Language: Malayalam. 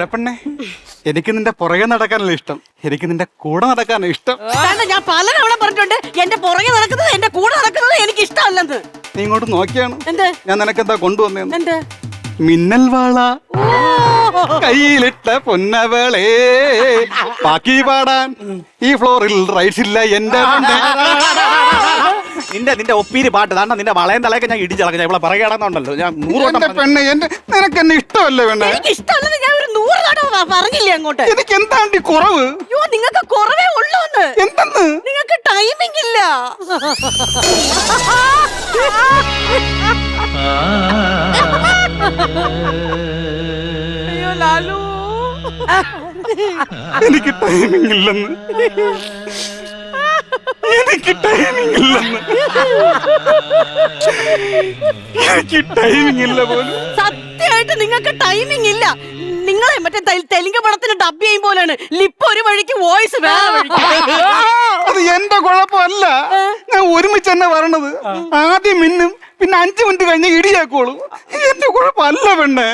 വാഴപ്പെണ്ണേ, എനിക്ക് നിന്റെ പുറകെ നടക്കാനല്ല ഇഷ്ടം, എനിക്ക് നിന്റെ കൂടെ നടക്കാനാണ് ഇഷ്ടം. ഞാൻ പലതവണ പറഞ്ഞിട്ടുണ്ട് എന്റെ പുറകെ നടക്കുന്നത് എന്റെ കൂടെ നടക്കുന്നത് എനിക്ക് ഇഷ്ടമല്ലെന്ന്. നീ ഇങ്ങോട്ട് നോക്കിയാണ് എന്ത്? ഞാൻ നിനക്കെന്താ കൊണ്ടുവന്നേന്ന്? എന്ത്? മിന്നൽ വാള കയ്യിലിട്ട പൊന്നവളെ, ബാക്കി പാടാൻ ഈ ഫ്ലോറിൽ റൈറ്റ്സ് ഇല്ല എന്റെ നിന്റെ ഒപ്പീര് പാട്ട് താണ്ട നിന്റെ വളയം തലയൊക്കെ ഞാൻ ഇടിച്ചിളക്കാം. ഇവിടെ പറയുകയാണെന്നുണ്ടല്ലോ ഞാൻ 100 വട്ടം പെണ്ണെ, നിനക്ക് എന്നെ ഇഷ്ടമല്ലേ പെണ്ണെ? എനിക്ക് ഇഷ്ടമല്ലെന്ന് ഞാൻ ഒരു 100 തവണ പറഞ്ഞില്ലേ അങ്ങോട്ട്. എനിക്ക് എന്താണ്ടി കുറവ്? അയ്യോ, നിങ്ങൾക്ക് കുറവേ ഉള്ളൂന്ന്. എന്തെന്ന്? നിങ്ങൾക്ക് ടൈമിംഗ് ഇല്ല. അയ്യോ ലാലു, എനിക്ക് ടൈമിംഗ് ഇല്ലെന്ന്, എനിക്ക് ടൈമിംഗ് ഇല്ലെന്ന്, എനിക്ക് ടൈമിംഗ് ഇല്ല പോലും. സത്യമായിട്ട് നിങ്ങൾക്ക് ടൈമിംഗ് ഇല്ല. നിങ്ങളെ മറ്റേ തെലുങ്ക് പടത്തിന് ഡബ് ചെയ്യും പോലെയാണ്. ലിപ്പ് ഒരു വഴിക്ക്, വോയിസ് വേറെ വഴിക്ക്. അത് എന്റെ കുഴപ്പമല്ല, ഞാൻ ഒരുമിച്ച് തന്നെ വരണത്. ആദ്യം മിന്നും, പിന്നെ 5 മിനിറ്റ് കഴിഞ്ഞ് ഇടിയാക്കോളൂ. എന്റെ കുഴപ്പമല്ല പെണ്ണെ.